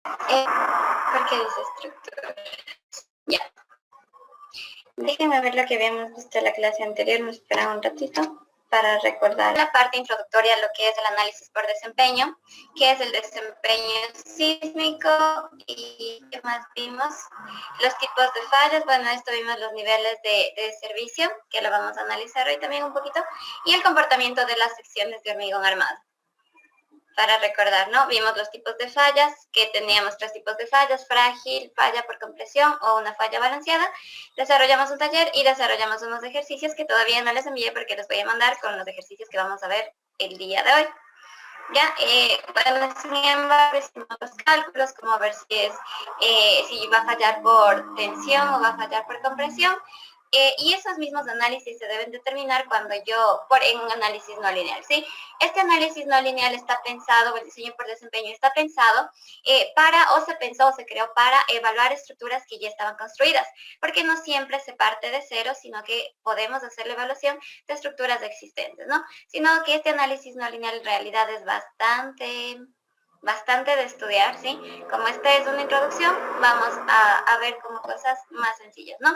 ¿Por qué dice estructura? Ya. Déjenme ver lo que habíamos visto en la clase anterior. Me esperan un ratito para recordar la parte introductoria, lo que es el análisis por desempeño, que es el desempeño sísmico y qué más vimos, los tipos de fallas, bueno, esto vimos los niveles de servicio, que lo vamos a analizar hoy también un poquito, y el comportamiento de las secciones de hormigón armado. Para recordar, ¿no? Vimos los tipos de fallas, que teníamos 3 tipos de fallas: frágil, falla por compresión o una falla balanceada. Desarrollamos un taller y desarrollamos unos ejercicios que todavía no les envié porque los voy a mandar con los ejercicios que vamos a ver el día de hoy. Ya, bueno, sin embargo, hicimos los cálculos, como ver si va a fallar por tensión o va a fallar por compresión. Y esos mismos análisis se deben determinar en un análisis no lineal, ¿sí? Este análisis no lineal está pensado, o el diseño por desempeño está pensado se creó para evaluar estructuras que ya estaban construidas, porque no siempre se parte de cero, sino que podemos hacer la evaluación de estructuras existentes, ¿no? Sino que este análisis no lineal en realidad es bastante de estudiar, ¿sí? Como esta es una introducción, vamos a ver como cosas más sencillas, ¿no?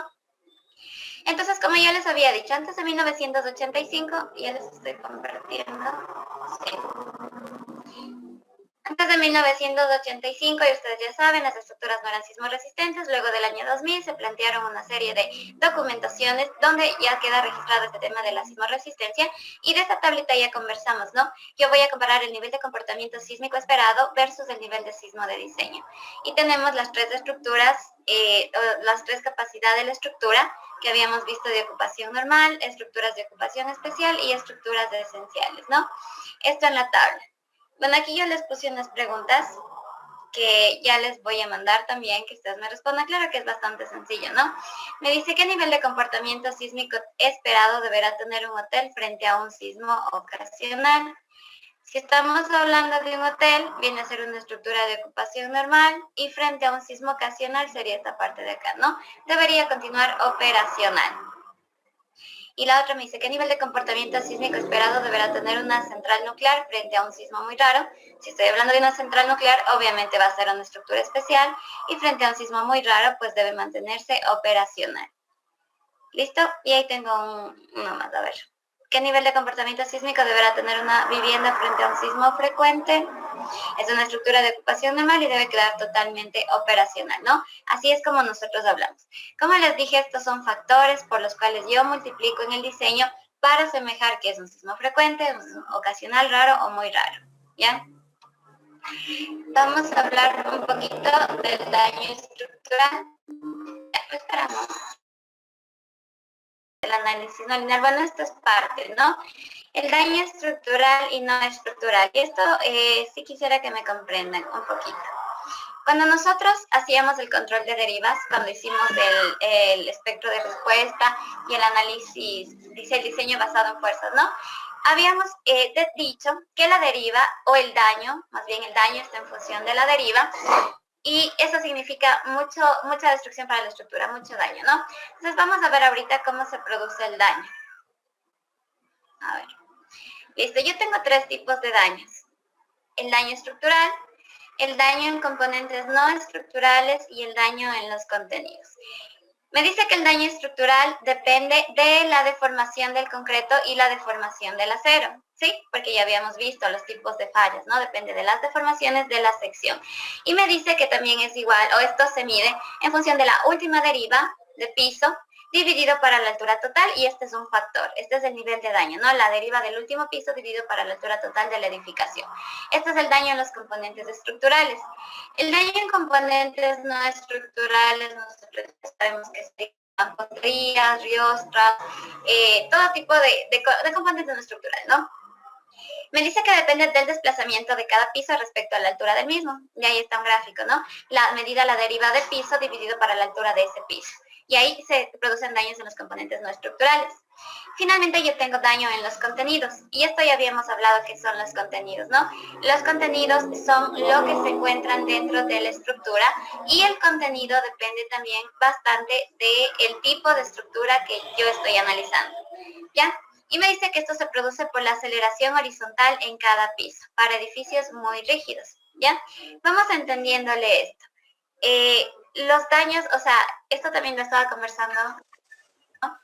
Entonces, como ya les había dicho, antes de 1985, ya les estoy compartiendo, sí. Antes de 1985, y ustedes ya saben, las estructuras no eran sismo resistentes. Luego del año 2000 se plantearon una serie de documentaciones donde ya queda registrado este tema de la sismoresistencia, y de esta tablita ya conversamos, ¿no? Yo voy a comparar el nivel de comportamiento sísmico esperado versus el nivel de sismo de diseño. Y tenemos las 3 estructuras, las 3 capacidades de la estructura que habíamos visto: de ocupación normal, estructuras de ocupación especial y estructuras de esenciales, ¿no? Esto en la tabla. Bueno, aquí yo les puse unas preguntas que ya les voy a mandar también, que ustedes me respondan. Claro que es bastante sencillo, ¿no? Me dice: ¿qué nivel de comportamiento sísmico esperado deberá tener un hotel frente a un sismo ocasional? Si estamos hablando de un hotel, viene a ser una estructura de ocupación normal, y frente a un sismo ocasional sería esta parte de acá, ¿no? Debería continuar operacional. Y la otra me dice: ¿qué nivel de comportamiento sísmico esperado deberá tener una central nuclear frente a un sismo muy raro? Si estoy hablando de una central nuclear, obviamente va a ser una estructura especial, y frente a un sismo muy raro, pues debe mantenerse operacional. ¿Listo? Y ahí tengo uno más, a ver. ¿Qué nivel de comportamiento sísmico deberá tener una vivienda frente a un sismo frecuente? Es una estructura de ocupación normal y debe quedar totalmente operacional, ¿no? Así es como nosotros hablamos. Como les dije, estos son factores por los cuales yo multiplico en el diseño para asemejar que es un sismo frecuente, un sismo ocasional, raro o muy raro, ¿ya? Vamos a hablar un poquito del daño estructural. Ya, pues esperamos. El análisis no lineal, bueno, esto es parte, ¿no? El daño estructural y no estructural. Y esto sí quisiera que me comprendan un poquito. Cuando nosotros hacíamos el control de derivas, cuando hicimos el espectro de respuesta y el análisis, dice el diseño basado en fuerzas, ¿no? Habíamos dicho que la deriva o el daño, más bien el daño está en función de la deriva, y eso significa mucha destrucción para la estructura, mucho daño, ¿no? Entonces vamos a ver ahorita cómo se produce el daño. A ver. Listo, yo tengo 3 tipos de daños: el daño estructural, el daño en componentes no estructurales y el daño en los contenidos. Me dice que el daño estructural depende de la deformación del concreto y la deformación del acero, ¿sí? Porque ya habíamos visto los tipos de fallas, ¿no? Depende de las deformaciones de la sección. Y me dice que también es igual, o esto se mide en función de la última deriva de piso dividido para la altura total, y este es un factor. Este es el nivel de daño, ¿no? La deriva del último piso dividido para la altura total de la edificación. Este es el daño en los componentes estructurales. El daño en componentes no estructurales, nosotros sabemos que se mamposterías, riostras, todo tipo de componentes no estructurales, ¿no? Me dice que depende del desplazamiento de cada piso respecto a la altura del mismo. Y ahí está un gráfico, ¿no? La medida, la deriva de piso dividido para la altura de ese piso. Y ahí se producen daños en los componentes no estructurales. Finalmente yo tengo daño en los contenidos, y esto ya habíamos hablado que son los contenidos, ¿no? Los contenidos son lo que se encuentran dentro de la estructura, y el contenido depende también bastante del tipo de estructura que yo estoy analizando, ¿ya? Y me dice que esto se produce por la aceleración horizontal en cada piso, para edificios muy rígidos. ¿ya? Vamos entendiéndole esto. Los daños, o sea, esto también lo estaba conversando, ¿no?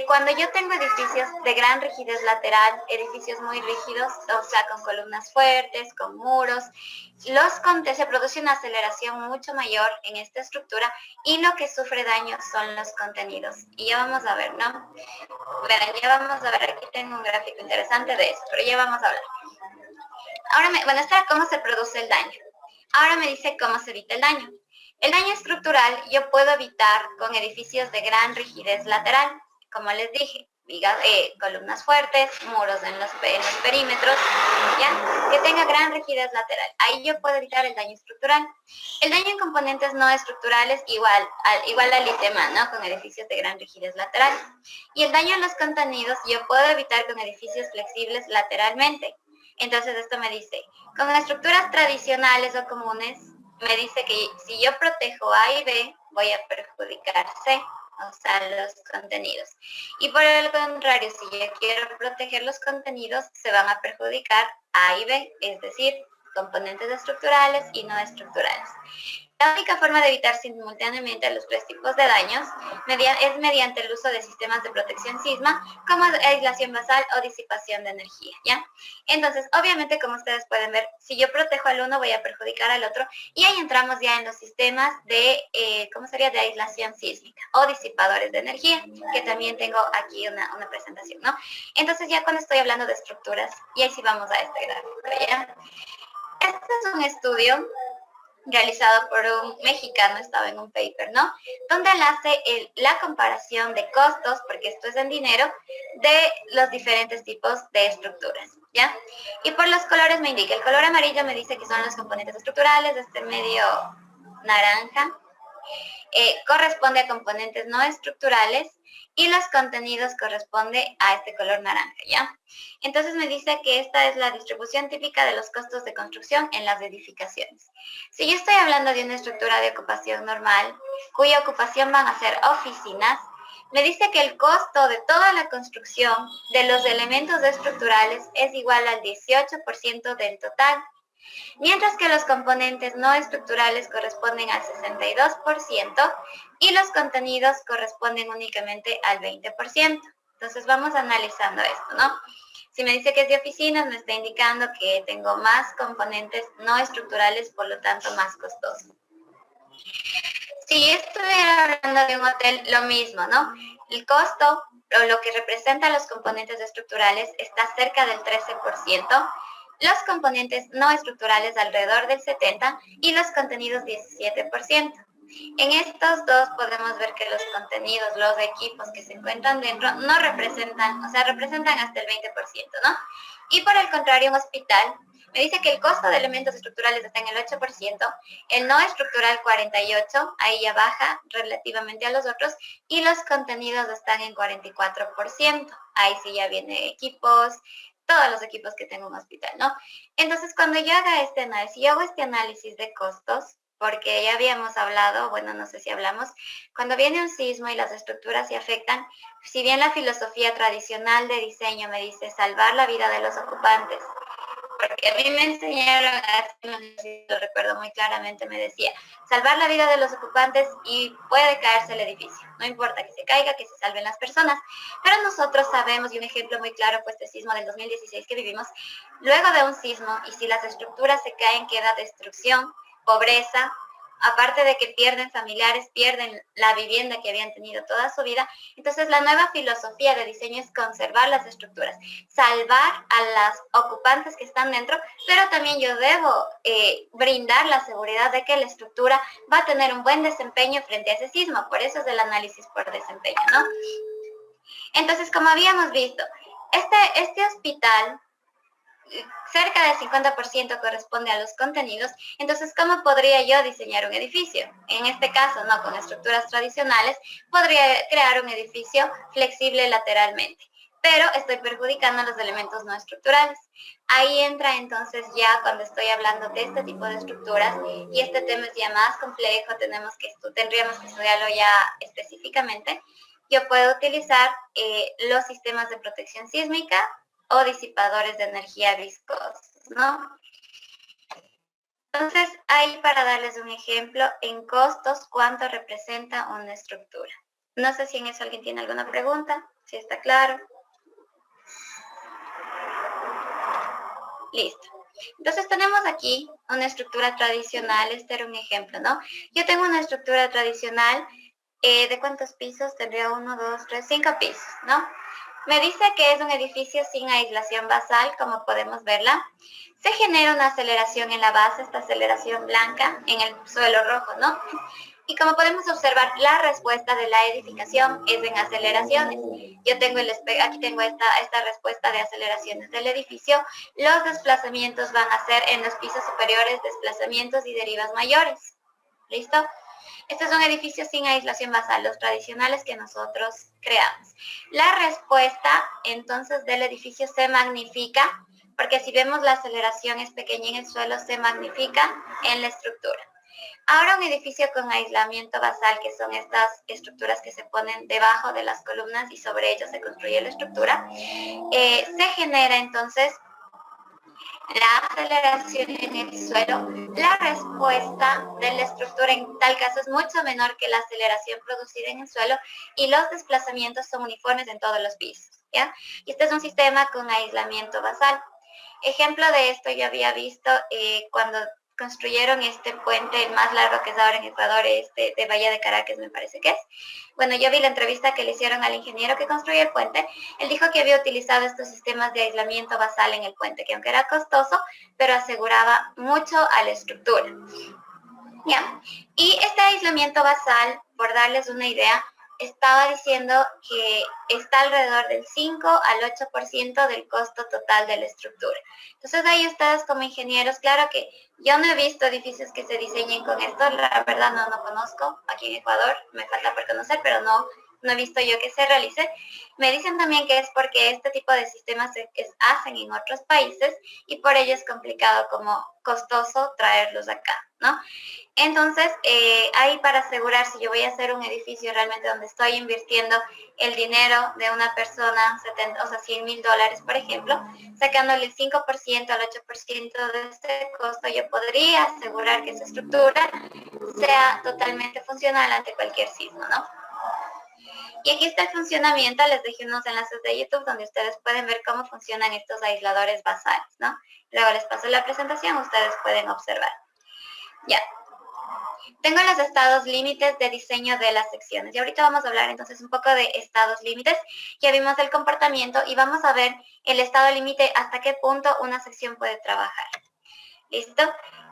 Cuando yo tengo edificios de gran rigidez lateral, edificios muy rígidos, o sea, con columnas fuertes, con muros, se produce una aceleración mucho mayor en esta estructura y lo que sufre daño son los contenidos. Y ya vamos a ver, ¿no? Verán, ya vamos a ver, aquí tengo un gráfico interesante de eso, pero ya vamos a hablar. Ahora, bueno, esto era cómo se produce el daño. Ahora me dice cómo se evita el daño. El daño estructural yo puedo evitar con edificios de gran rigidez lateral, como les dije, columnas fuertes, muros en los perímetros, ¿ya? Que tenga gran rigidez lateral. Ahí yo puedo evitar el daño estructural. El daño en componentes no estructurales igual al ITEMA, ¿no? Con edificios de gran rigidez lateral. Y el daño en los contenidos yo puedo evitar con edificios flexibles lateralmente. Entonces esto me dice, con estructuras tradicionales o comunes, me dice que si yo protejo A y B, voy a perjudicar C, o sea, los contenidos. Y por el contrario, si yo quiero proteger los contenidos, se van a perjudicar A y B, es decir, componentes estructurales y no estructurales. La única forma de evitar simultáneamente los tres tipos de daños es mediante el uso de sistemas de protección sisma, como aislación basal o disipación de energía, ¿ya? Entonces, obviamente, como ustedes pueden ver, si yo protejo al uno, voy a perjudicar al otro, y ahí entramos ya en los sistemas de, ¿cómo sería? De aislación sísmica o disipadores de energía, que también tengo aquí una presentación, ¿no? Entonces, ya cuando estoy hablando de estructuras, y ahí sí vamos a este gráfico, ¿ya? Este es un estudio realizado por un mexicano, estaba en un paper, ¿no? Donde él hace la comparación de costos, porque esto es en dinero, de los diferentes tipos de estructuras, ¿ya? Y por los colores me indica, el color amarillo me dice que son los componentes estructurales, este medio naranja corresponde a componentes no estructurales y los contenidos corresponde a este color naranja, ¿ya? Entonces me dice que esta es la distribución típica de los costos de construcción en las edificaciones. Si yo estoy hablando de una estructura de ocupación normal, cuya ocupación van a ser oficinas, me dice que el costo de toda la construcción de los elementos estructurales es igual al 18% del total, mientras que los componentes no estructurales corresponden al 62% y los contenidos corresponden únicamente al 20%. Entonces vamos analizando esto, ¿no? Si me dice que es de oficinas, me está indicando que tengo más componentes no estructurales, por lo tanto más costoso. Si estuviera hablando de un hotel, lo mismo, ¿no? El costo o lo que representa los componentes estructurales está cerca del 13%, los componentes no estructurales alrededor del 70% y los contenidos 17%. En estos dos podemos ver que los contenidos, los equipos que se encuentran dentro no representan, o sea, representan hasta el 20%, ¿no? Y por el contrario, un hospital me dice que el costo de elementos estructurales está en el 8%, el no estructural 48%, ahí ya baja relativamente a los otros, y los contenidos están en 44%, ahí sí ya viene equipos, todos los equipos que tengo en un hospital, ¿no? Entonces, cuando yo haga este análisis, yo hago este análisis de costos, porque ya habíamos hablado, bueno, no sé si hablamos, cuando viene un sismo y las estructuras se afectan, si bien la filosofía tradicional de diseño me dice salvar la vida de los ocupantes, porque a mí me enseñaron, no sé si lo recuerdo muy claramente, me decía, salvar la vida de los ocupantes y puede caerse el edificio, no importa que se caiga, que se salven las personas, pero nosotros sabemos, y un ejemplo muy claro fue este sismo del 2016 que vivimos, luego de un sismo, y si las estructuras se caen, queda destrucción, pobreza, aparte de que pierden familiares, pierden la vivienda que habían tenido toda su vida. Entonces la nueva filosofía de diseño es conservar las estructuras, salvar a las ocupantes que están dentro, pero también yo debo brindar la seguridad de que la estructura va a tener un buen desempeño frente a ese sismo. Por eso es el análisis por desempeño, ¿no? Entonces, como habíamos visto, este hospital cerca del 50% corresponde a los contenidos, entonces, ¿cómo podría yo diseñar un edificio? En este caso, no con estructuras tradicionales, podría crear un edificio flexible lateralmente, pero estoy perjudicando los elementos no estructurales. Ahí entra entonces ya cuando estoy hablando de este tipo de estructuras, y este tema es ya más complejo, tendríamos que estudiarlo ya específicamente. Yo puedo utilizar los sistemas de protección sísmica o disipadores de energía viscosos, ¿no? Entonces, ahí para darles un ejemplo, en costos, ¿cuánto representa una estructura? No sé si en eso alguien tiene alguna pregunta, si está claro. Listo. Entonces tenemos aquí una estructura tradicional, este era un ejemplo, ¿no? Yo tengo una estructura tradicional, ¿de cuántos pisos? Tendría 1, 2, 3, 5 pisos, ¿no? Me dice que es un edificio sin aislación basal, como podemos verla. Se genera una aceleración en la base, esta aceleración blanca, en el suelo rojo, ¿no? Y como podemos observar, la respuesta de la edificación es en aceleraciones. Yo tengo aquí tengo esta respuesta de aceleraciones del edificio. Los desplazamientos van a ser en los pisos superiores, desplazamientos y derivas mayores. ¿Listo? Este es un edificio sin aislación basal, los tradicionales que nosotros creamos. La respuesta, entonces, del edificio se magnifica, porque si vemos la aceleración es pequeña en el suelo, se magnifica en la estructura. Ahora un edificio con aislamiento basal, que son estas estructuras que se ponen debajo de las columnas y sobre ellas se construye la estructura, se genera entonces la aceleración en el suelo. La respuesta de la estructura en tal caso es mucho menor que la aceleración producida en el suelo y los desplazamientos son uniformes en todos los pisos, ¿ya? Y este es un sistema con aislamiento basal. Ejemplo de esto yo había visto cuando construyeron este puente, el más largo que es ahora en Ecuador, de Bahía de Caracas, me parece que es. Bueno, yo vi la entrevista que le hicieron al ingeniero que construyó el puente. Él dijo que había utilizado estos sistemas de aislamiento basal en el puente, que aunque era costoso, pero aseguraba mucho a la estructura. ¿Ya? Y este aislamiento basal, por darles una idea, estaba diciendo que está alrededor del 5 al 8% del costo total de la estructura. Entonces ahí ustedes como ingenieros, claro que yo no he visto edificios que se diseñen con esto, la verdad no conozco aquí en Ecuador, me falta por conocer, pero no he visto yo que se realice. Me dicen también que es porque este tipo de sistemas se hacen en otros países y por ello es complicado como costoso traerlos acá, ¿no? Entonces, ahí para asegurar si yo voy a hacer un edificio realmente donde estoy invirtiendo el dinero de una persona, 70, o sea, $100,000, por ejemplo, sacándole el 5% al 8% de este costo, yo podría asegurar que esa estructura sea totalmente funcional ante cualquier sismo, ¿no? Y aquí está el funcionamiento, les dejé unos enlaces de YouTube donde ustedes pueden ver cómo funcionan estos aisladores basales, ¿no? Luego les paso la presentación, ustedes pueden observar. Ya. Tengo los estados límites de diseño de las secciones. Y ahorita vamos a hablar entonces un poco de estados límites. Ya vimos el comportamiento y vamos a ver el estado límite hasta qué punto una sección puede trabajar. ¿Listo?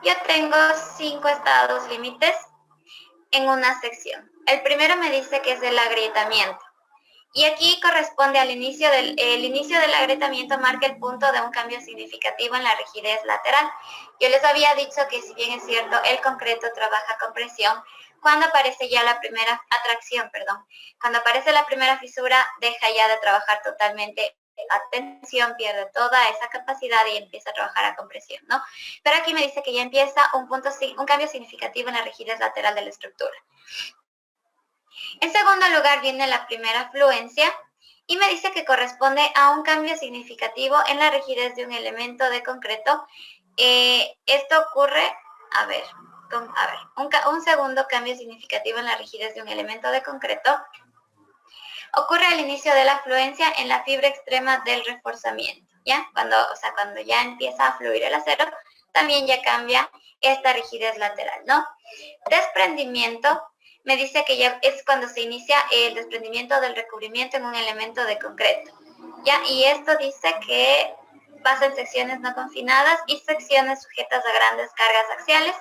Yo tengo 5 estados límites en una sección. El primero me dice que es el agrietamiento. Y aquí corresponde al inicio el inicio del agrietamiento marca el punto de un cambio significativo en la rigidez lateral. Yo les había dicho que si bien es cierto, el concreto trabaja con presión, cuando aparece ya la primera cuando aparece la primera fisura, deja ya de trabajar totalmente a tensión, pierde toda esa capacidad y empieza a trabajar a compresión, ¿no? Pero aquí me dice que ya empieza un cambio significativo en la rigidez lateral de la estructura. En segundo lugar viene la primera fluencia y me dice que corresponde a un cambio significativo en la rigidez de un elemento de concreto. Esto ocurre, un segundo cambio significativo en la rigidez de un elemento de concreto ocurre al inicio de la fluencia en la fibra extrema del reforzamiento, ¿ya? Cuando ya empieza a fluir el acero, también ya cambia esta rigidez lateral, ¿no? Desprendimiento me dice que ya es cuando se inicia el desprendimiento del recubrimiento en un elemento de concreto, ¿ya? Y esto dice que pasa en secciones no confinadas y secciones sujetas a grandes cargas axiales,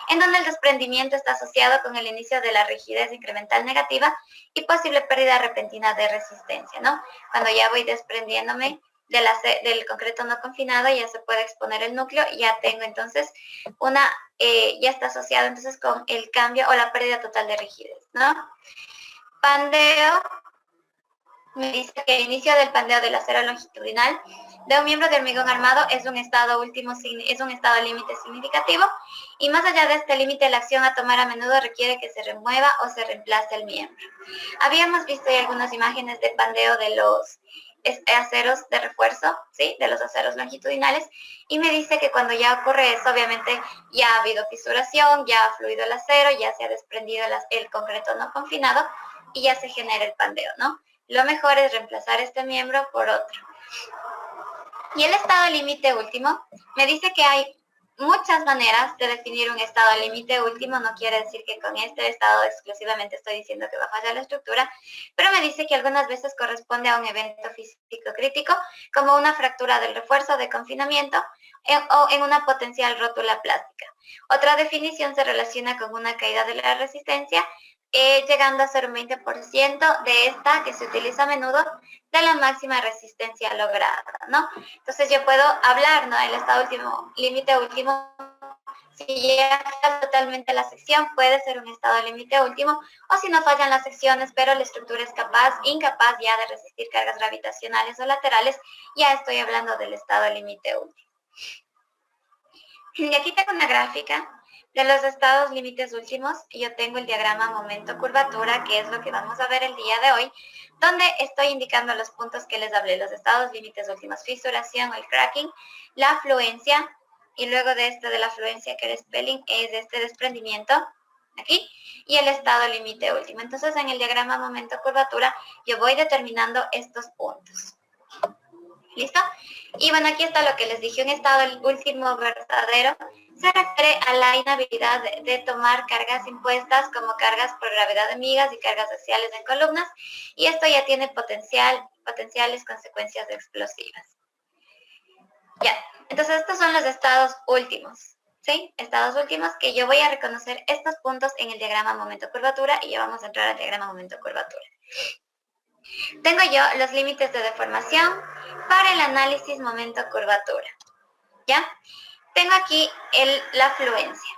en donde el desprendimiento está asociado con el inicio de la rigidez incremental negativa y posible pérdida repentina de resistencia, ¿no? Cuando ya voy desprendiéndome del concreto no confinado, ya se puede exponer el núcleo y ya tengo entonces ya está asociado entonces con el cambio o la pérdida total de rigidez, ¿no? Pandeo me dice que el inicio del pandeo del acero longitudinal de un miembro de hormigón armado es un estado límite significativo y más allá de este límite la acción a tomar a menudo requiere que se remueva o se reemplace el miembro. Habíamos visto ya algunas imágenes de pandeo de los aceros de refuerzo, ¿sí? De los aceros longitudinales, y me dice que cuando ya ocurre eso, obviamente ya ha habido fisuración, ya ha fluido el acero, ya se ha desprendido el concreto no confinado y ya se genera el pandeo, ¿no? Lo mejor es reemplazar este miembro por otro. Y el estado límite último me dice que hay muchas maneras de definir un estado límite último. No quiere decir que con este estado exclusivamente estoy diciendo que va a fallar la estructura, pero me dice que algunas veces corresponde a un evento físico crítico, como una fractura del refuerzo de confinamiento o en una potencial rótula plástica. Otra definición se relaciona con una caída de la resistencia, llegando a ser un 20% de esta que se utiliza a menudo de la máxima resistencia lograda, ¿no? Entonces yo puedo hablar, ¿no? El estado último, límite último, si ya falla totalmente la sección, puede ser un estado límite último, o si no fallan las secciones, pero la estructura es incapaz ya de resistir cargas gravitacionales o laterales, ya estoy hablando del estado límite último. Y aquí tengo una gráfica de los estados límites últimos. Yo tengo el diagrama momento-curvatura, que es lo que vamos a ver el día de hoy, donde estoy indicando los puntos que les hablé, los estados límites últimos, fisuración o el cracking, la afluencia, y luego de esto de la afluencia, que el spelling es este desprendimiento, aquí, y el estado límite último. Entonces, en el diagrama momento-curvatura, yo voy determinando estos puntos. ¿Listo? Y bueno, aquí está lo que les dije, un estado último verdadero se refiere a la inhabilidad de tomar cargas impuestas como cargas por gravedad de migas y cargas axiales en columnas, y esto ya tiene potenciales consecuencias explosivas. Ya, entonces estos son los estados últimos, ¿sí? Estados últimos que yo voy a reconocer estos puntos en el diagrama momento-curvatura, y ya vamos a entrar al diagrama momento-curvatura. Tengo yo los límites de deformación para el análisis momento-curvatura, ¿ya? Tengo aquí la fluencia.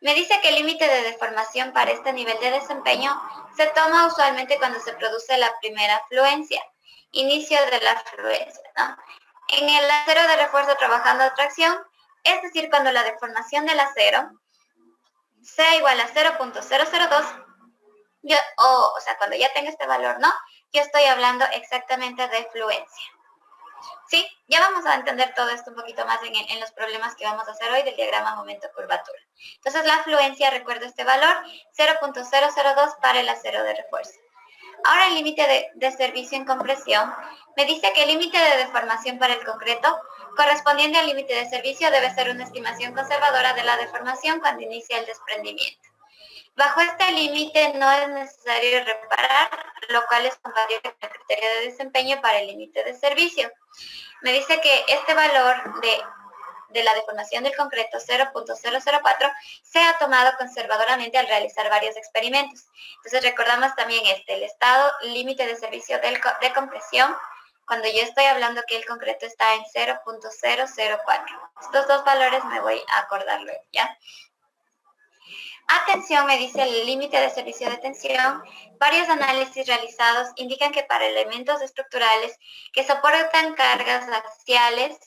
Me dice que el límite de deformación para este nivel de desempeño se toma usualmente cuando se produce la primera fluencia, inicio de la fluencia, ¿no? En el acero de refuerzo trabajando a tracción, es decir, cuando la deformación del acero sea igual a 0.002, o sea, cuando ya tenga este valor, ¿no? Yo estoy hablando exactamente de fluencia. ¿Sí? Ya vamos a entender todo esto un poquito más en los problemas que vamos a hacer hoy del diagrama momento-curvatura. Entonces, la fluencia, recuerdo este valor, 0.002 para el acero de refuerzo. Ahora, el límite de servicio en compresión me dice que el límite de deformación para el concreto correspondiente al límite de servicio debe ser una estimación conservadora de la deformación cuando inicia el desprendimiento. Bajo este límite no es necesario reparar, lo cual es compatible con el criterio de desempeño para el límite de servicio. Me dice que este valor de la deformación del concreto 0.004 se ha tomado conservadoramente al realizar varios experimentos. Entonces recordamos también el estado límite de servicio de compresión, cuando yo estoy hablando que el concreto está en 0.004. Estos dos valores me voy a acordar luego, ¿ya? Atención, me dice el límite de servicio de tensión. Varios análisis realizados indican que para elementos estructurales que soportan cargas axiales,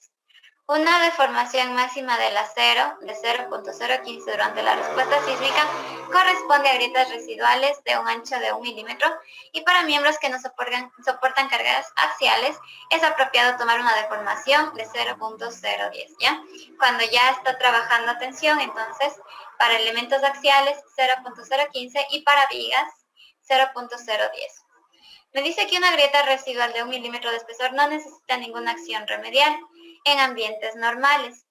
una deformación máxima del acero de 0.015 durante la respuesta sísmica corresponde a grietas residuales de un ancho de 1 milímetro, y para miembros que no soportan cargas axiales es apropiado tomar una deformación de 0.010, ¿ya? Cuando ya está trabajando tensión, entonces para elementos axiales 0.015 y para vigas 0.010. Me dice que una grieta residual de 1 milímetro de espesor no necesita ninguna acción remedial en ambientes normales.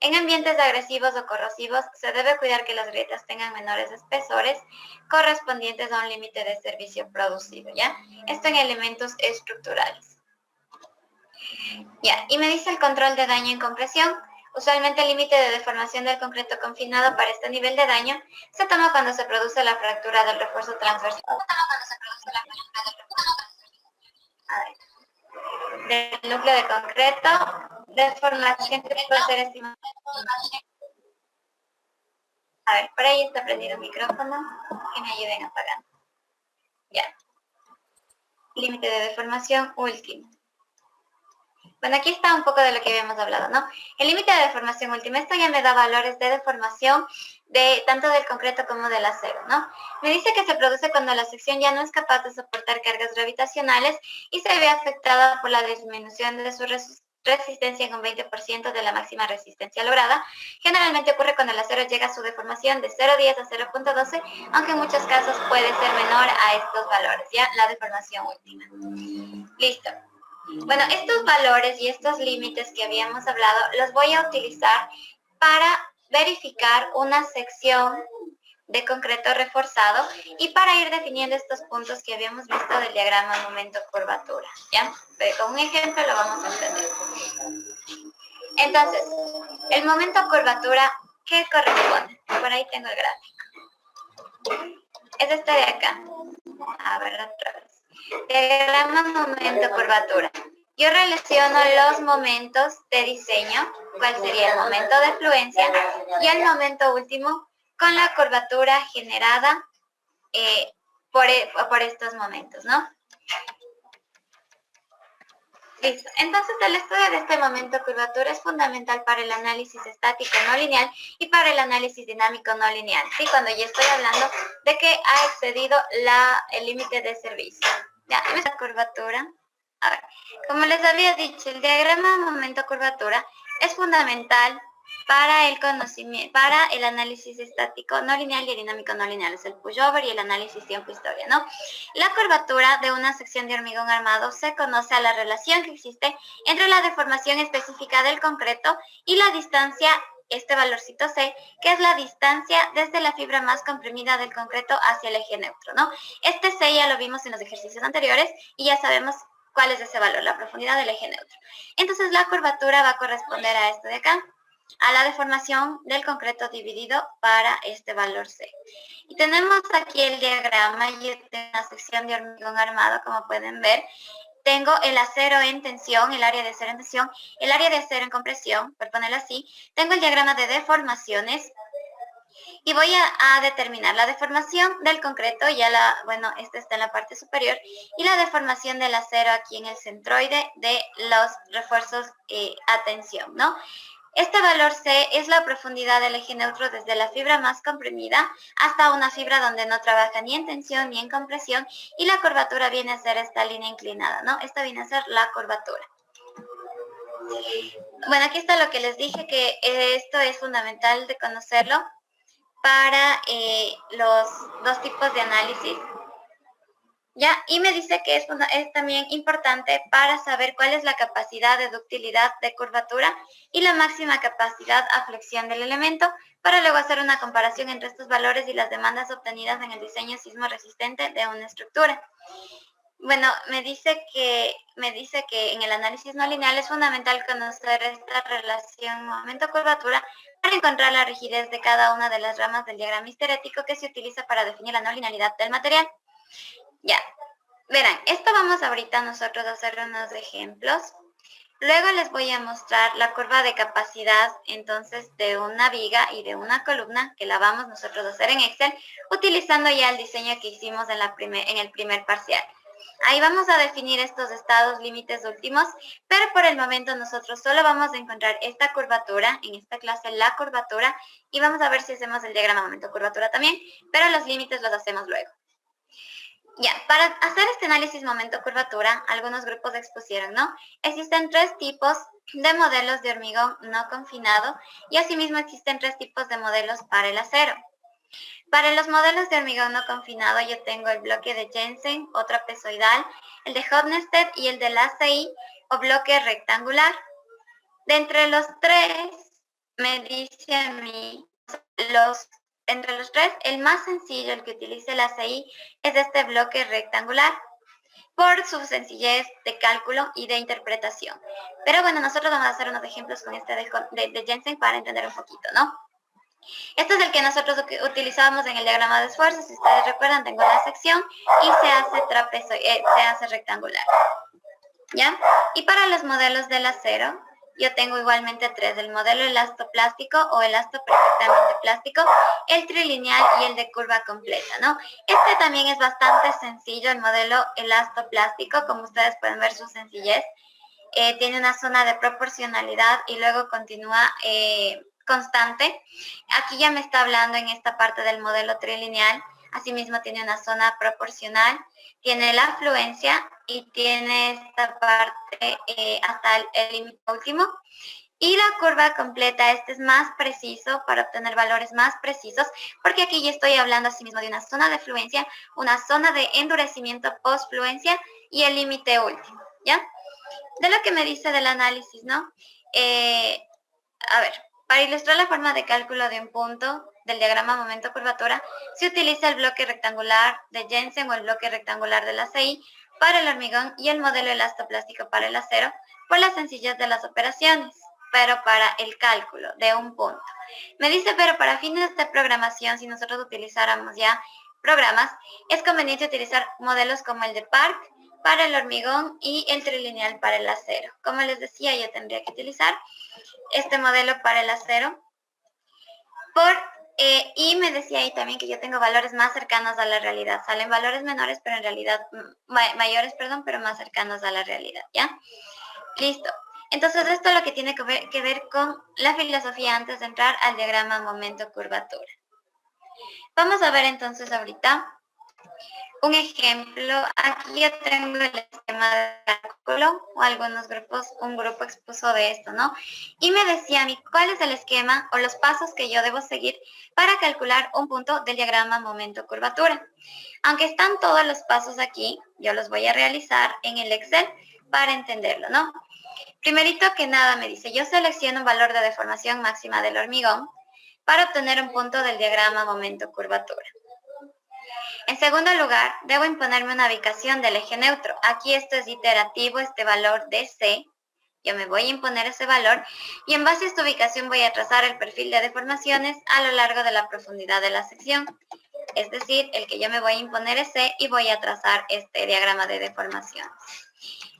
En ambientes agresivos o corrosivos se debe cuidar que las grietas tengan menores espesores correspondientes a un límite de servicio producido, ¿ya? Esto en elementos estructurales. Ya, y me dice el control de daño en compresión. Usualmente el límite de deformación del concreto confinado para este nivel de daño se toma cuando se produce la fractura del refuerzo transversal. Del núcleo de concreto, deformación que puede ser estimada. A ver, por ahí está prendido el micrófono, que me ayuden apagando. Ya. Límite de deformación último. Bueno, aquí está un poco de lo que habíamos hablado, ¿no? El límite de deformación última, esto ya me da valores de deformación de tanto del concreto como del acero, ¿no? Me dice que se produce cuando la sección ya no es capaz de soportar cargas gravitacionales y se ve afectada por la disminución de su resistencia en un 20% de la máxima resistencia lograda. Generalmente ocurre cuando el acero llega a su deformación de 0,10 a 0,12, aunque en muchos casos puede ser menor a estos valores, ¿ya? La deformación última. Listo. Bueno, estos valores y estos límites que habíamos hablado los voy a utilizar para verificar una sección de concreto reforzado y para ir definiendo estos puntos que habíamos visto del diagrama momento-curvatura, ¿ya? Pero con un ejemplo lo vamos a entender. Entonces, el momento-curvatura, ¿qué corresponde? Por ahí tengo el gráfico. Es este de acá. A ver, otra vez. Diagrama momento-curvatura. Yo relaciono los momentos de diseño, cuál sería el momento de fluencia, y el momento último con la curvatura generada por estos momentos, ¿no? Listo. Entonces, el estudio de este momento curvatura es fundamental para el análisis estático no lineal y para el análisis dinámico no lineal, ¿sí? Cuando ya estoy hablando de que ha excedido el límite de servicio. Ya, esta curvatura. A ver, como les había dicho, el diagrama momento-curvatura es fundamental para el conocimiento, para el análisis estático no lineal y dinámico no lineal, es el pushover y el análisis tiempo-historia, ¿no? La curvatura de una sección de hormigón armado se conoce a la relación que existe entre la deformación específica del concreto y la distancia, este valorcito C, que es la distancia desde la fibra más comprimida del concreto hacia el eje neutro, ¿no? Este C ya lo vimos en los ejercicios anteriores y ya sabemos cuál es ese valor, la profundidad del eje neutro. Entonces la curvatura va a corresponder a esto de acá, a la deformación del concreto dividido para este valor C. Y tenemos aquí el diagrama y en la sección de hormigón armado, como pueden ver, tengo el acero en tensión, el área de acero en tensión, el área de acero en compresión, por ponerlo así. Tengo el diagrama de deformaciones y voy a determinar la deformación del concreto, bueno, esta está en la parte superior, y la deformación del acero aquí en el centroide de los refuerzos a tensión, ¿no? Este valor C es la profundidad del eje neutro desde la fibra más comprimida hasta una fibra donde no trabaja ni en tensión ni en compresión, y la curvatura viene a ser esta línea inclinada, ¿no? Esta viene a ser la curvatura. Bueno, aquí está lo que les dije, que esto es fundamental de conocerlo para los dos tipos de análisis. ¿Ya? Y me dice que es también importante para saber cuál es la capacidad de ductilidad de curvatura y la máxima capacidad a flexión del elemento, para luego hacer una comparación entre estos valores y las demandas obtenidas en el diseño sismo resistente de una estructura. Bueno, me dice que en el análisis no lineal es fundamental conocer esta relación momento-curvatura para encontrar la rigidez de cada una de las ramas del diagrama histerético que se utiliza para definir la no linealidad del material. Ya, verán, esto vamos ahorita nosotros a hacer unos ejemplos. Luego les voy a mostrar la curva de capacidad, entonces, de una viga y de una columna, que la vamos nosotros a hacer en Excel, utilizando ya el diseño que hicimos en el primer parcial. Ahí vamos a definir estos estados límites últimos, pero por el momento nosotros solo vamos a encontrar esta curvatura, en esta clase la curvatura, y vamos a ver si hacemos el diagrama momento-curvatura también, pero los límites los hacemos luego. Ya, para hacer este análisis momento-curvatura, algunos grupos expusieron, ¿no? Existen 3 tipos de modelos de hormigón no confinado y asimismo existen 3 tipos de modelos para el acero. Para los modelos de hormigón no confinado yo tengo el bloque de Jensen o trapezoidal, el de Hodnested y el del ACI o bloque rectangular. De entre los 3, me dice a mí, entre los 3, el más sencillo, el que utiliza el ACI, es este bloque rectangular, por su sencillez de cálculo y de interpretación. Pero bueno, nosotros vamos a hacer unos ejemplos con este de Jensen para entender un poquito, ¿no? Este es el que nosotros utilizábamos en el diagrama de esfuerzo. Si ustedes recuerdan, tengo la sección y se hace rectangular, ¿ya? Y para los modelos del acero, yo tengo igualmente 3, el modelo elastoplástico o elasto perfectamente plástico, el trilineal y el de curva completa, ¿no? Este también es bastante sencillo, el modelo elastoplástico, como ustedes pueden ver su sencillez. tiene una zona de proporcionalidad y luego continúa constante. Aquí ya me está hablando en esta parte del modelo trilineal. Asimismo tiene una zona proporcional, tiene la afluencia y tiene esta parte hasta el límite último. Y la curva completa, este es más preciso para obtener valores más precisos, porque aquí ya estoy hablando asimismo de una zona de fluencia, una zona de endurecimiento post-fluencia y el límite último, ¿ya? De lo que me dice del análisis, ¿no? A ver, para ilustrar la forma de cálculo de un punto del diagrama momento-curvatura, se utiliza el bloque rectangular de Jensen o el bloque rectangular de la CI para el hormigón y el modelo elastoplástico para el acero por la sencillez de las operaciones, pero para el cálculo de un punto. Me dice, pero para fines de programación, si nosotros utilizáramos ya programas, es conveniente utilizar modelos como el de Park para el hormigón y el trilineal para el acero. Como les decía, yo tendría que utilizar este modelo para el acero y me decía ahí también que yo tengo valores más cercanos a la realidad. Salen valores menores, pero en realidad mayores, perdón, pero más cercanos a la realidad, ¿ya? Listo. Entonces, esto es lo que tiene que ver con la filosofía antes de entrar al diagrama momento-curvatura. Vamos a ver entonces ahorita un ejemplo. Aquí ya tengo el esquema de cálculo o algunos grupos, un grupo expuso de esto, ¿no? Y me decía a mí cuál es el esquema o los pasos que yo debo seguir para calcular un punto del diagrama momento-curvatura. Aunque están todos los pasos aquí, yo los voy a realizar en el Excel para entenderlo, ¿no? Primerito que nada me dice, yo selecciono un valor de deformación máxima del hormigón para obtener un punto del diagrama momento-curvatura. En segundo lugar, debo imponerme una ubicación del eje neutro. Aquí esto es iterativo, este valor de C. Yo me voy a imponer ese valor y en base a esta ubicación voy a trazar el perfil de deformaciones a lo largo de la profundidad de la sección. Es decir, el que yo me voy a imponer es C y voy a trazar este diagrama de deformaciones.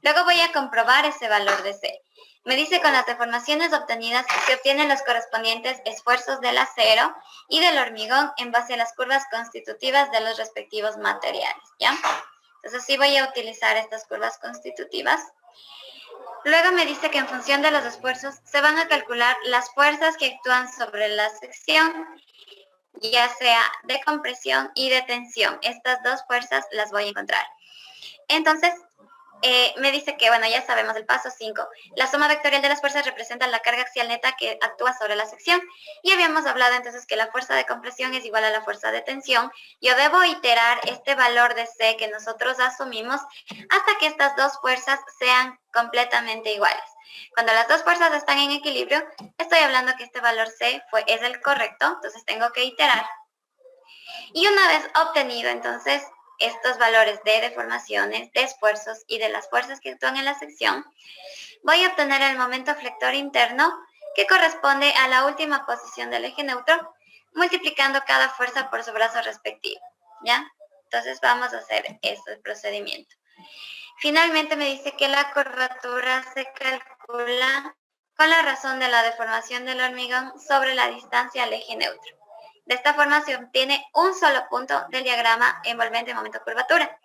Luego voy a comprobar ese valor de C. Me dice con las deformaciones obtenidas se obtienen los correspondientes esfuerzos del acero y del hormigón en base a las curvas constitutivas de los respectivos materiales, ¿ya? Entonces sí voy a utilizar estas curvas constitutivas. Luego me dice que en función de los esfuerzos se van a calcular las fuerzas que actúan sobre la sección, ya sea de compresión y de tensión. Estas dos fuerzas las voy a encontrar. Entonces, me dice que, bueno, ya sabemos el paso 5. La suma vectorial de las fuerzas representa la carga axial neta que actúa sobre la sección. Y habíamos hablado entonces que la fuerza de compresión es igual a la fuerza de tensión. Yo debo iterar este valor de C que nosotros asumimos hasta que estas dos fuerzas sean completamente iguales. Cuando las dos fuerzas están en equilibrio, estoy hablando que este valor C es el correcto, entonces tengo que iterar. Y una vez obtenido, entonces, estos valores de deformaciones, de esfuerzos y de las fuerzas que actúan en la sección, voy a obtener el momento flector interno que corresponde a la última posición del eje neutro, multiplicando cada fuerza por su brazo respectivo, ¿ya? Entonces vamos a hacer este procedimiento. Finalmente me dice que la curvatura se calcula con la razón de la deformación del hormigón sobre la distancia al eje neutro. De esta forma se obtiene un solo punto del diagrama envolvente momento curvatura.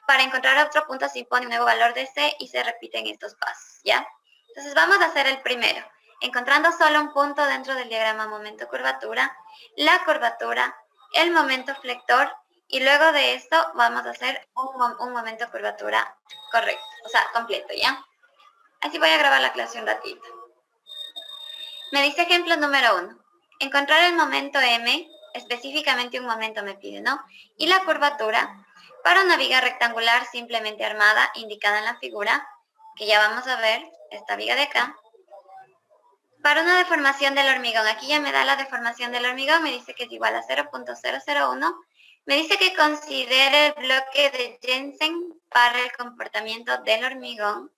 Para encontrar otro punto se impone un nuevo valor de C y se repiten estos pasos, ¿ya? Entonces vamos a hacer el primero. Encontrando solo un punto dentro del diagrama momento curvatura, la curvatura, el momento flector y luego de esto vamos a hacer un momento curvatura correcto, o sea, completo, ¿ya? Así voy a grabar la clase un ratito. Me dice ejemplo número 1. Encontrar el momento M, específicamente un momento me pide, ¿no? Y la curvatura para una viga rectangular simplemente armada, indicada en la figura, que ya vamos a ver, esta viga de acá. Para una deformación del hormigón, aquí ya me da la deformación del hormigón, me dice que es igual a 0.001. Me dice que considere el bloque de Jensen para el comportamiento del hormigón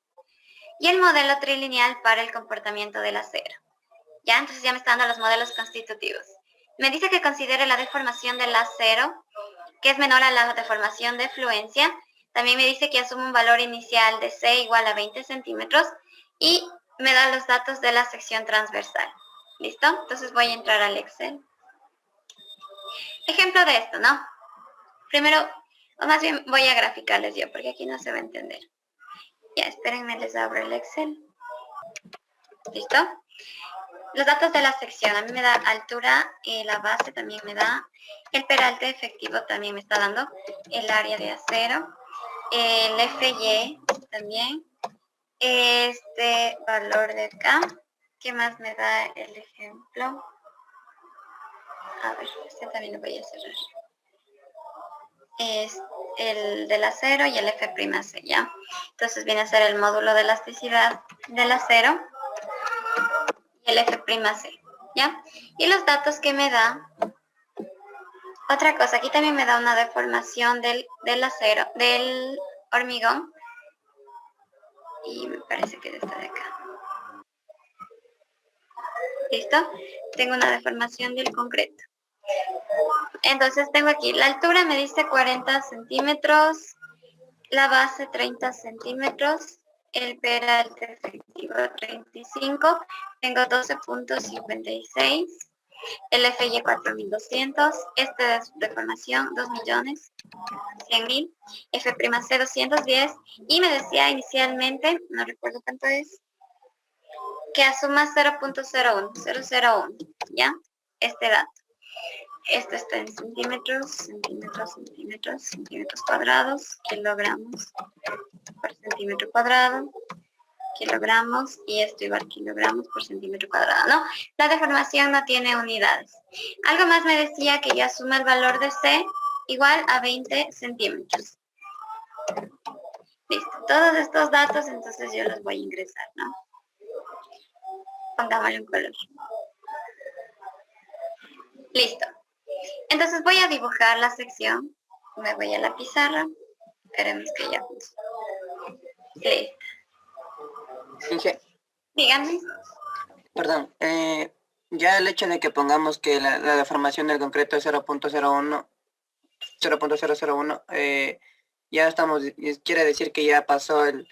y el modelo trilineal para el comportamiento del acero. ¿Ya? Entonces ya me está dando los modelos constitutivos. Me dice que considere la deformación del acero, que es menor a la deformación de fluencia. También me dice que asume un valor inicial de C igual a 20 centímetros y me da los datos de la sección transversal. ¿Listo? Entonces voy a entrar al Excel. Ejemplo de esto, ¿no? Primero, o más bien voy a graficarles yo, porque aquí no se va a entender. Ya, espérenme, les abro el Excel. ¿Listo? Los datos de la sección, a mí me da altura, la base también me da, el peralte efectivo también me está dando, el área de acero, el FY también, este valor de acá, ¿qué más me da el ejemplo? A ver, este también lo voy a cerrar. Es el del acero y el F'C, ¿ya? Entonces viene a ser el módulo de elasticidad del acero y el F'C, ¿ya? Y los datos que me da, otra cosa, aquí también me da una deformación del acero, del hormigón, y me parece que es esta de acá. ¿Listo? Tengo una deformación del concreto. Entonces tengo aquí, la altura me dice 40 centímetros, la base 30 centímetros, el peralte efectivo 35, tengo 12.56, el FY 4200, esta es deformación 2.100.000, F'C 210, y me decía inicialmente, no recuerdo cuánto es, que asuma 0.001, ¿ya? Este dato. Esto está en centímetros, centímetros cuadrados, kilogramos por centímetro cuadrado, kilogramos, y esto igual kilogramos por centímetro cuadrado, ¿no? La deformación no tiene unidades. Algo más me decía que ya suma el valor de C igual a 20 centímetros. Listo, todos estos datos entonces yo los voy a ingresar, ¿no? Pongámosle un color. Listo. Entonces voy a dibujar la sección. Me voy a la pizarra. Esperemos que ya funcione. Listo. Inge, Díganme. perdón, ya el hecho de que pongamos que la deformación del concreto es 0.01, ya estamos, quiere decir que ya pasó el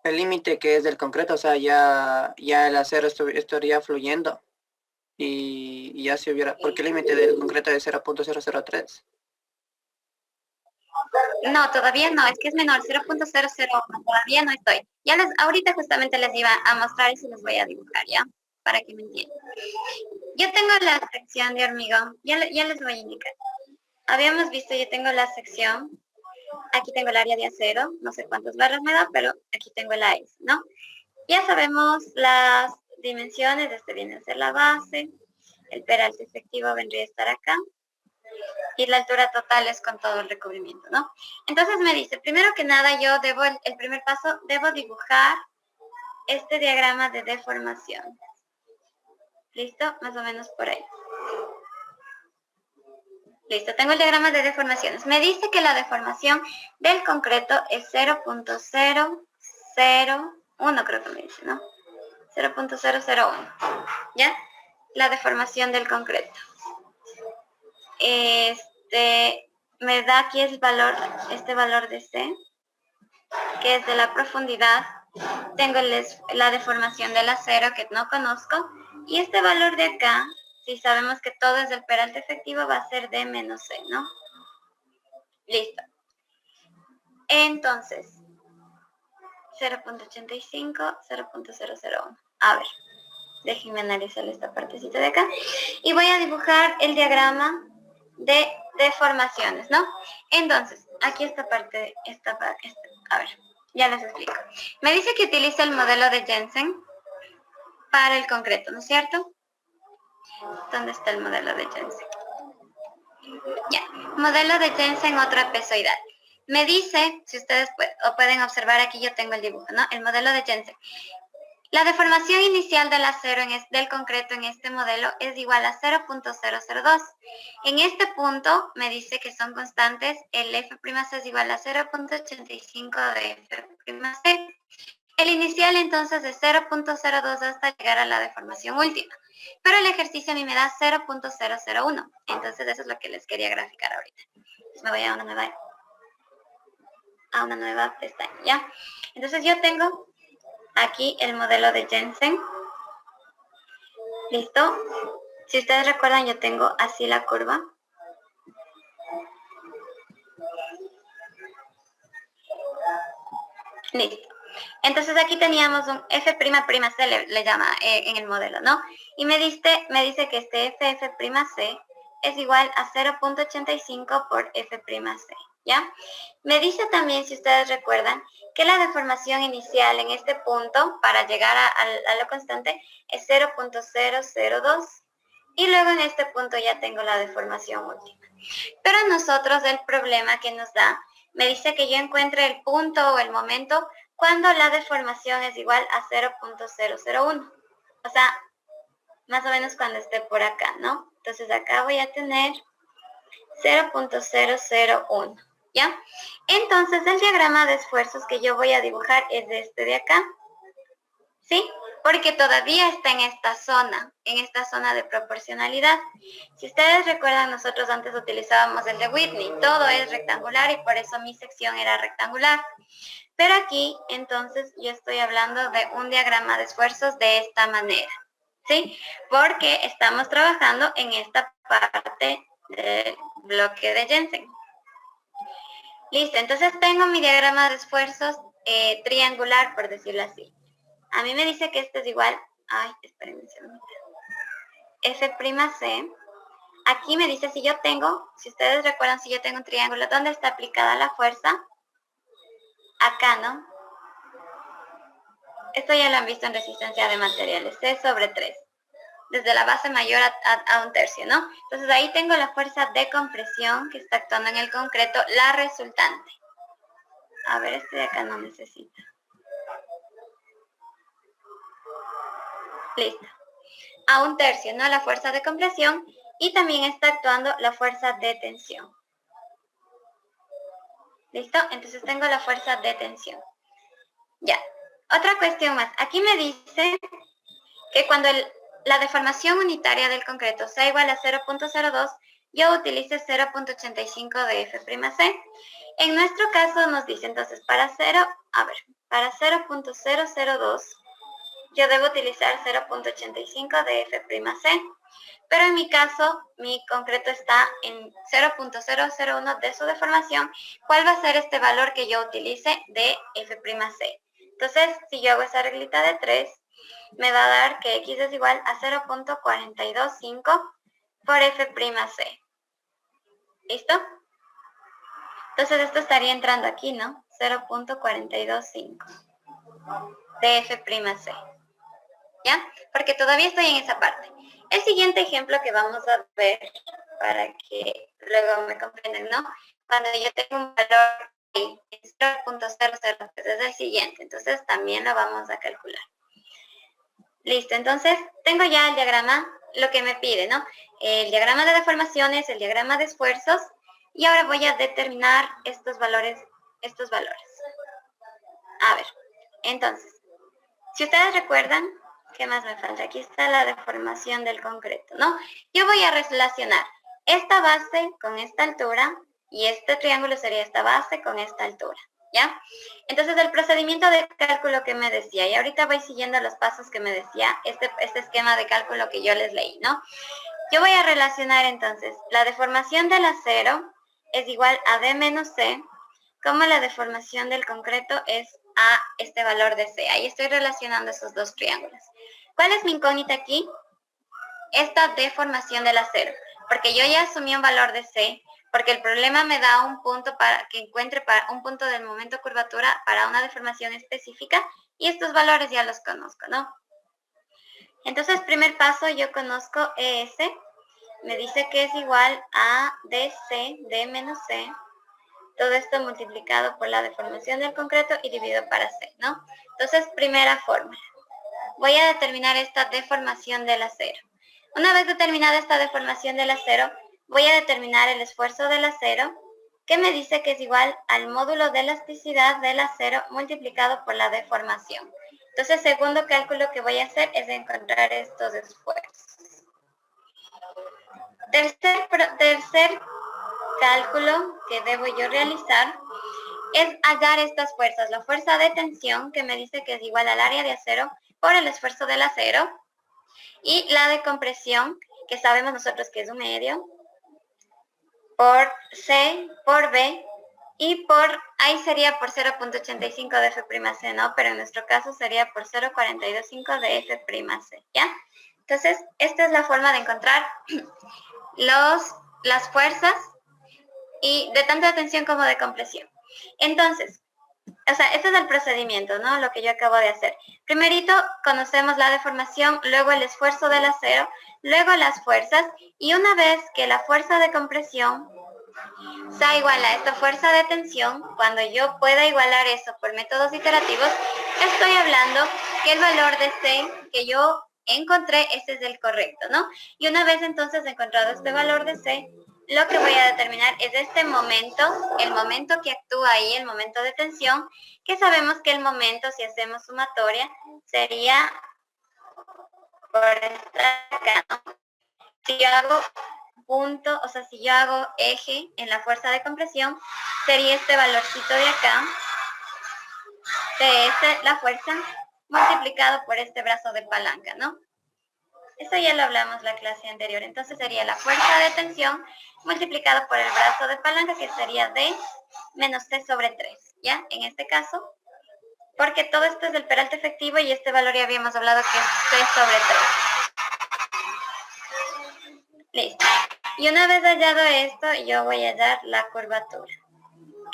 límite que es del concreto, o sea, ya el acero estaría fluyendo y ya se hubiera, porque el límite del concreto es 0.003. No, todavía no, es que es menor, 0.001, todavía no estoy. Ahorita justamente les iba a mostrar y se los voy a dibujar, ¿ya? Para que me entiendan. Yo tengo la sección de hormigón, ya les voy a indicar. Habíamos visto, yo tengo la sección, aquí tengo el área de acero, no sé cuántas barras me da, pero aquí tengo el AES, ¿no? Ya sabemos las dimensiones, este viene a ser la base, el peralte efectivo vendría a estar acá, y la altura total es con todo el recubrimiento, ¿no? Entonces me dice, primero que nada yo debo, el primer paso, debo dibujar este diagrama de deformación. ¿Listo? Más o menos por ahí. Listo, tengo el diagrama de deformaciones. Me dice que la deformación del concreto es 0.001, creo que me dice, ¿no? 0.001, ¿ya? La deformación del concreto. Me da aquí el valor, este valor de C, que es de la profundidad. Tengo la deformación del acero, que no conozco, y este valor de acá, si sabemos que todo es del peralte efectivo, va a ser D menos C, ¿no? Listo. Entonces, 0.85, 0.001. A ver, déjenme analizar esta partecita de acá. Y voy a dibujar el diagrama de deformaciones, ¿no? Entonces, aquí esta parte, a ver, ya les explico. Me dice que utiliza el modelo de Jensen para el concreto, ¿no es cierto? ¿Dónde está el modelo de Jensen? Ya, modelo de Jensen o trapezoidal. Me dice, si ustedes pueden observar aquí, yo tengo el dibujo, ¿no? El modelo de Jensen. La deformación inicial del acero del concreto en este modelo es igual a 0.002. En este punto me dice que son constantes, el F'C es igual a 0.85 de F'C. El inicial entonces es 0.02 hasta llegar a la deformación última. Pero el ejercicio a mí me da 0.001. Entonces eso es lo que les quería graficar ahorita. Entonces me voy a una nueva pestaña, ¿ya? Entonces yo tengo aquí el modelo de Jensen. ¿Listo? Si ustedes recuerdan, yo tengo así la curva. Listo. Entonces aquí teníamos un F'C le llama en el modelo, ¿no? Y me dice que este F'C es igual a 0.85 por F'C, ¿ya? Me dice también, si ustedes recuerdan, que la deformación inicial en este punto, para llegar a lo constante, es 0.002. Y luego en este punto ya tengo la deformación última. Pero a nosotros el problema que nos da, me dice que yo encuentre el punto o el momento cuando la deformación es igual a 0.001. O sea, más o menos cuando esté por acá, ¿no? Entonces acá voy a tener 0.001, ¿ya? Entonces el diagrama de esfuerzos que yo voy a dibujar es este de acá, ¿sí? Porque todavía está en esta zona de proporcionalidad. Si ustedes recuerdan, nosotros antes utilizábamos el de Whitney, todo es rectangular y por eso mi sección era rectangular. Pero aquí, entonces, yo estoy hablando de un diagrama de esfuerzos de esta manera, ¿sí? Porque estamos trabajando en esta parte del bloque de Jensen. Listo, entonces tengo mi diagrama de esfuerzos triangular, por decirlo así. A mí me dice que este es igual, espérenme un segundito. F'C. Aquí me dice si ustedes recuerdan, si yo tengo un triángulo, ¿dónde está aplicada la fuerza? Acá, ¿no? Esto ya lo han visto en resistencia de materiales, C sobre 3. Desde la base mayor a un tercio, ¿no? Entonces ahí tengo la fuerza de compresión que está actuando en el concreto, la resultante. A ver, este de acá no necesita. Listo. A un tercio, ¿no? La fuerza de compresión y también está actuando la fuerza de tensión. ¿Listo? Entonces tengo la fuerza de tensión. Ya. Otra cuestión más. Aquí me dice que cuando la deformación unitaria del concreto sea igual a 0.02, yo utilice 0.85 de F'C. En nuestro caso nos dice entonces para 0.002 yo debo utilizar 0.85 de F'C. Pero en mi caso, mi concreto está en 0.001 de su deformación. ¿Cuál va a ser este valor que yo utilice de F'C? Entonces, si yo hago esa reglita de 3, me va a dar que X es igual a 0.425 por F'C. ¿Listo? Entonces esto estaría entrando aquí, ¿no? 0.425 de F'C. ¿Ya? Porque todavía estoy en esa parte. El siguiente ejemplo que vamos a ver, para que luego me comprendan, ¿no? Cuando yo tengo un valor en 0.003, es el siguiente. Entonces también lo vamos a calcular. Listo, entonces tengo ya el diagrama, lo que me pide, ¿no? El diagrama de deformaciones, el diagrama de esfuerzos, y ahora voy a determinar estos valores. A ver, entonces, si ustedes recuerdan, ¿qué más me falta? Aquí está la deformación del concreto, ¿no? Yo voy a relacionar esta base con esta altura y este triángulo sería esta base con esta altura, ¿ya? Entonces el procedimiento de cálculo que me decía, y ahorita voy siguiendo los pasos que me decía, este esquema de cálculo que yo les leí, ¿no? Yo voy a relacionar entonces la deformación del acero es igual a D menos C, como la deformación del concreto es a este valor de C. Ahí estoy relacionando esos dos triángulos. ¿Cuál es mi incógnita aquí? Esta deformación del acero, porque yo ya asumí un valor de C, porque el problema me da un punto para que encuentre un punto del momento curvatura para una deformación específica, y estos valores ya los conozco, ¿no? Entonces, primer paso, yo conozco ES, me dice que es igual a DC, D menos C, todo esto multiplicado por la deformación del concreto y dividido para C, ¿no? Entonces, primera fórmula. Voy a determinar esta deformación del acero. Una vez determinada esta deformación del acero, voy a determinar el esfuerzo del acero, que me dice que es igual al módulo de elasticidad del acero multiplicado por la deformación. Entonces, segundo cálculo que voy a hacer es encontrar estos esfuerzos. Tercer cálculo que debo yo realizar es hallar estas fuerzas. La fuerza de tensión, que me dice que es igual al área de acero por el esfuerzo del acero, y la de compresión, que sabemos nosotros que es un medio, por C, por B, y por ahí sería por 0.85 de F'C, ¿no? Pero en nuestro caso sería por 0.425 de F'C, ¿ya? Entonces, esta es la forma de encontrar las fuerzas y de tanto de tensión como de compresión. Entonces, o sea, este es el procedimiento, ¿no? Lo que yo acabo de hacer. Primerito, conocemos la deformación, luego el esfuerzo del acero, luego las fuerzas, y una vez que la fuerza de compresión sea igual a esta fuerza de tensión, cuando yo pueda igualar eso por métodos iterativos, estoy hablando que el valor de C que yo encontré, ese es el correcto, ¿no? Y una vez entonces encontrado este valor de C, lo que voy a determinar es este momento, el momento que actúa ahí, el momento de tensión, que sabemos que el momento, si hacemos sumatoria, sería por esta acá, ¿no? Si yo hago punto, o sea, si yo hago eje en la fuerza de compresión, sería este valorcito de acá, de la fuerza, multiplicado por este brazo de palanca, ¿no? Eso ya lo hablamos la clase anterior. Entonces sería la fuerza de tensión multiplicado por el brazo de palanca, que sería D menos C sobre 3, ¿ya? En este caso, porque todo esto es del peralte efectivo y este valor ya habíamos hablado que es C sobre 3. Listo. Y una vez hallado esto, yo voy a hallar la curvatura,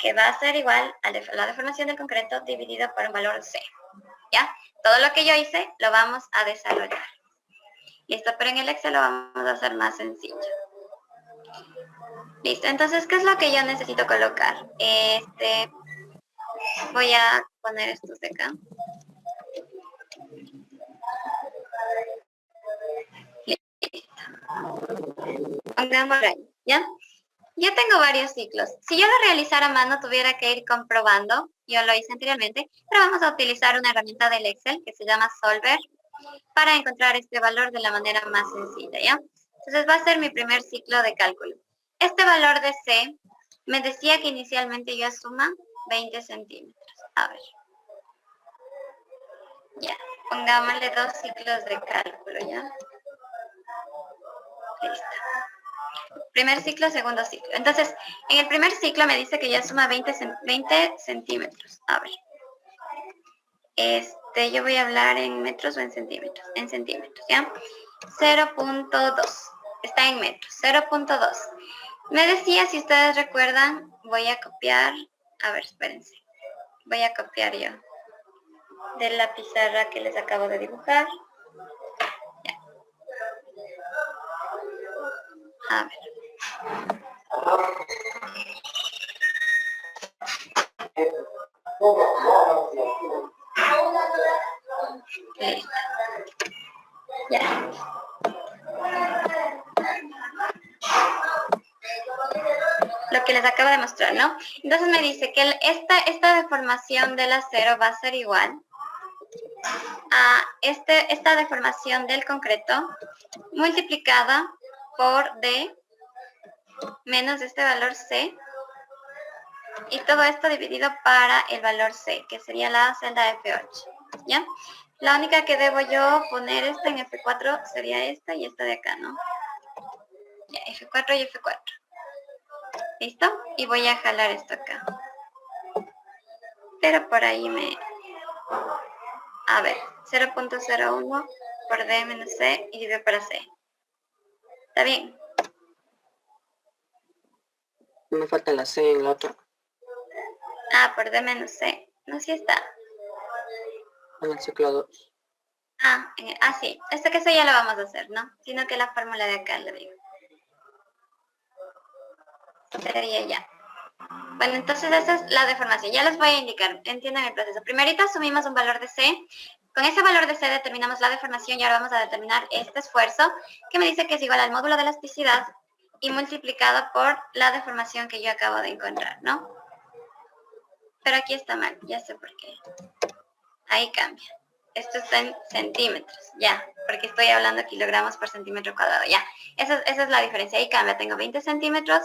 que va a ser igual a la deformación del concreto dividido por un valor C, ¿ya? Todo lo que yo hice lo vamos a desarrollar. Listo, pero en el Excel lo vamos a hacer más sencillo. Listo, entonces, ¿qué es lo que yo necesito colocar? Voy a poner estos de acá. Listo. Pongámoslo ahí, ¿ya? Yo tengo varios ciclos. Si yo lo realizara a mano, tuviera que ir comprobando. Yo lo hice anteriormente, pero vamos a utilizar una herramienta del Excel que se llama Solver para encontrar este valor de la manera más sencilla, ¿ya? Entonces va a ser mi primer ciclo de cálculo. Este valor de C me decía que inicialmente yo suma 20 centímetros. A ver. Ya, pongámosle 2 ciclos de cálculo, ¿ya? Listo. Primer ciclo, segundo ciclo. Entonces, en el primer ciclo me dice que ya suma 20 centímetros. A ver. Yo voy a hablar en metros o en centímetros. En centímetros, ¿ya? 0.2. Está en metros. 0.2. Me decía, si ustedes recuerdan, voy a copiar. A ver, espérense. Voy a copiar yo de la pizarra que les acabo de dibujar. Ya. A ver. Listo. Ya. Lo que les acabo de mostrar, ¿no? Entonces me dice que esta deformación del acero va a ser igual a esta deformación del concreto multiplicada por D menos este valor C, y todo esto dividido para el valor C, que sería la celda F8, ¿ya? La única que debo yo poner esta en F4 sería esta y esta de acá, ¿no? Ya, F4 y F4. ¿Listo? Y voy a jalar esto acá. Pero por ahí a ver, 0.01 por D menos C y D para C. ¿Está bien? Me falta la C en la otra. Ah, por D menos C. No, sí está. En el ciclo 2. Sí. Esto que eso ya lo vamos a hacer, ¿no? Sino que la fórmula de acá le digo. Sería ya. Bueno, entonces esa es la deformación. Ya les voy a indicar. Entiendan el proceso. Primerito asumimos un valor de C. Con ese valor de C determinamos la deformación y ahora vamos a determinar este esfuerzo, que me dice que es igual al módulo de elasticidad y multiplicado por la deformación que yo acabo de encontrar, ¿no? Pero aquí está mal, ya sé por qué. Ahí cambia. Esto está en centímetros, ya, porque estoy hablando kilogramos por centímetro cuadrado, ya. Esa es la diferencia, ahí cambia. Tengo 20 centímetros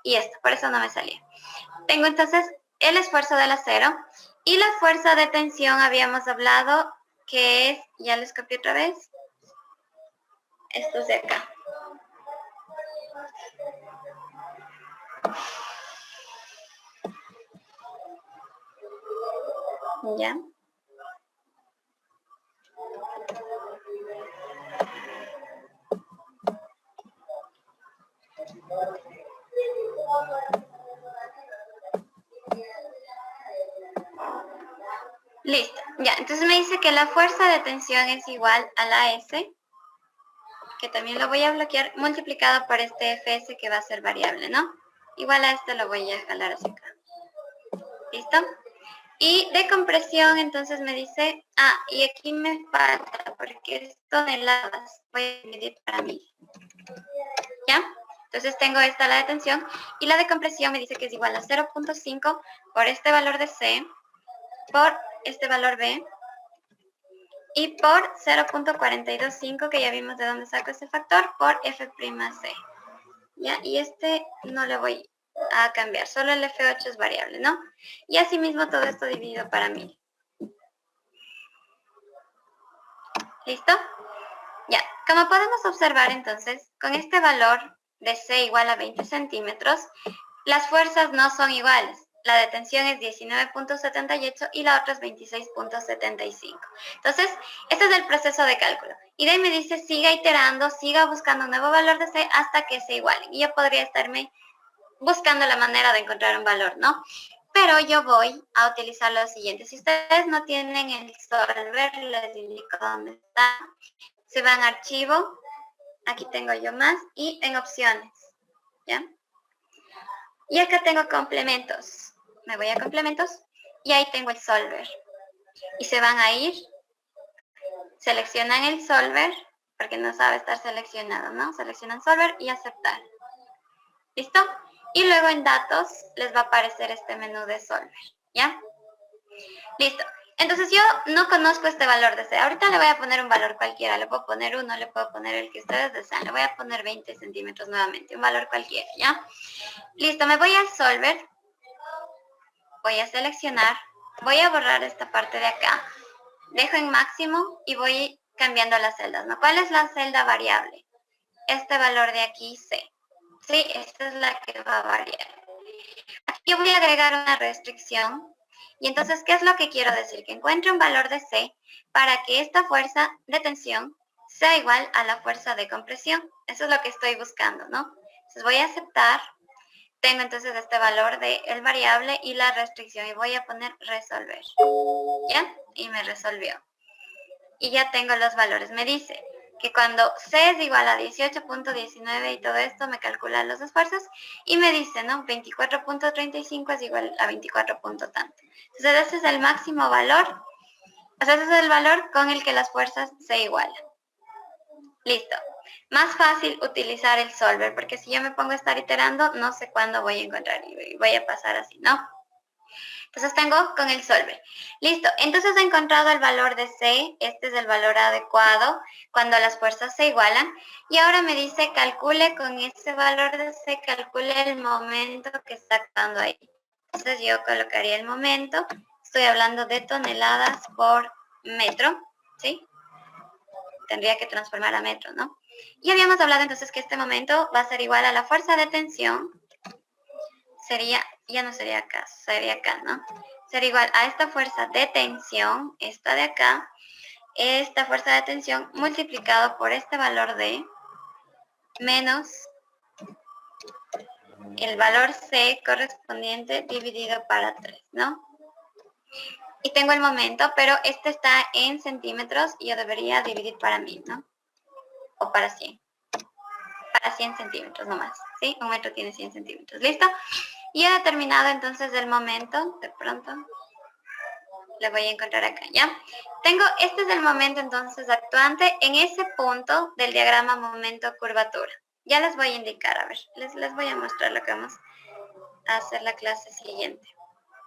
y esto, por eso no me salía. Tengo entonces el esfuerzo del acero y la fuerza de tensión habíamos hablado que es, ya les copié otra vez, estos de acá. ¿Ya? Listo, ya. Entonces me dice que la fuerza de tensión es igual a la S, que también lo voy a bloquear, multiplicado por este Fs que va a ser variable, ¿no? Igual a este lo voy a jalar hacia acá. ¿Listo? Y de compresión, entonces me dice, y aquí me falta, porque es toneladas, voy a dividir para 1000. ¿Ya? Entonces tengo esta la de tensión, y la de compresión me dice que es igual a 0.5 por este valor de C, por este valor B, y por 0.425, que ya vimos de dónde saco ese factor, por F'C. ¿Ya? Y este no le voy a cambiar, solo el F8 es variable, ¿no? Y asimismo todo esto dividido para 1000. ¿Listo? Ya, como podemos observar entonces, con este valor de C igual a 20 centímetros, las fuerzas no son iguales. La de tensión es 19.78 y la otra es 26.75. Entonces, este es el proceso de cálculo. Y de ahí me dice, siga iterando, siga buscando un nuevo valor de C hasta que se igualen. Y yo podría estarme buscando la manera de encontrar un valor, ¿no? Pero yo voy a utilizar lo siguiente. Si ustedes no tienen el solver, les indico dónde está. Se van a archivo, aquí tengo yo más, y en opciones, ¿ya? Y acá tengo complementos. Me voy a complementos y ahí tengo el solver. Y se van a ir, seleccionan el solver, porque no sabe estar seleccionado, ¿no? Seleccionan solver y aceptar. ¿Listo? Y luego en datos les va a aparecer este menú de solver, ¿ya? Listo. Entonces yo no conozco este valor de C. Ahorita le voy a poner un valor cualquiera. Le puedo poner 1, le puedo poner el que ustedes desean. Le voy a poner 20 centímetros nuevamente. Un valor cualquiera, ¿ya? Listo, me voy al solver. Voy a seleccionar. Voy a borrar esta parte de acá. Dejo en máximo y voy cambiando las celdas, ¿no? ¿Cuál es la celda variable? Este valor de aquí, C. Sí, esta es la que va a variar. Aquí yo voy a agregar una restricción. Y entonces, ¿qué es lo que quiero decir? Que encuentre un valor de C para que esta fuerza de tensión sea igual a la fuerza de compresión. Eso es lo que estoy buscando, ¿no? Entonces voy a aceptar. Tengo entonces este valor de el variable y la restricción. Y voy a poner resolver. ¿Ya? Y me resolvió. Y ya tengo los valores. Me dice que cuando C es igual a 18.19 y todo esto, me calcula los esfuerzos y me dice, ¿no? 24.35 es igual a 24 punto tanto. Entonces ese es el máximo valor, o sea, ese es el valor con el que las fuerzas se igualan. Listo. Más fácil utilizar el solver, porque si yo me pongo a estar iterando, no sé cuándo voy a encontrar y voy a pasar así, ¿no? Entonces tengo con el solver. Listo, entonces he encontrado el valor de C, este es el valor adecuado cuando las fuerzas se igualan. Y ahora me dice calcule con ese valor de C, calcule el momento que está actuando ahí. Entonces yo colocaría el momento, estoy hablando de toneladas por metro, ¿sí? Tendría que transformar a metro, ¿no? Y habíamos hablado entonces que este momento va a ser igual a la fuerza de tensión. Sería, ya no sería acá, ¿no? Sería igual a esta fuerza de tensión, esta de acá, esta fuerza de tensión multiplicado por este valor de menos el valor C correspondiente dividido para 3, ¿no? Y tengo el momento, pero este está en centímetros y yo debería dividir para 1000, ¿no? O para 100. Para 100 centímetros nomás, ¿sí? Un metro tiene 100 centímetros, ¿listo? Y he determinado entonces el momento, de pronto, le voy a encontrar acá, ¿ya? Este es el momento entonces actuante en ese punto del diagrama momento-curvatura. Ya les voy a indicar, a ver, les voy a mostrar lo que vamos a hacer la clase siguiente.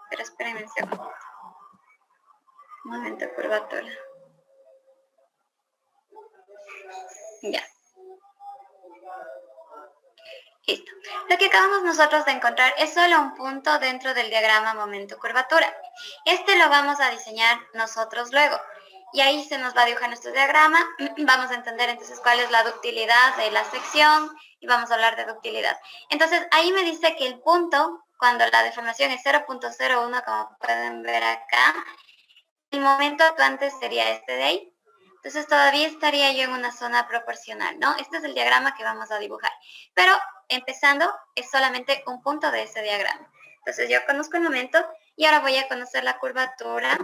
Pero espérenme un segundo. Momento-curvatura. Ya. Listo. Lo que acabamos nosotros de encontrar es solo un punto dentro del diagrama momento-curvatura. Este lo vamos a diseñar nosotros luego. Y ahí se nos va a dibujar nuestro diagrama. Vamos a entender entonces cuál es la ductilidad de la sección y vamos a hablar de ductilidad. Entonces ahí me dice que el punto, cuando la deformación es 0.01, como pueden ver acá, el momento actuante sería este de ahí. Entonces todavía estaría yo en una zona proporcional, ¿no? Este es el diagrama que vamos a dibujar. Pero empezando es solamente un punto de ese diagrama. Entonces yo conozco el momento y ahora voy a conocer la curvatura.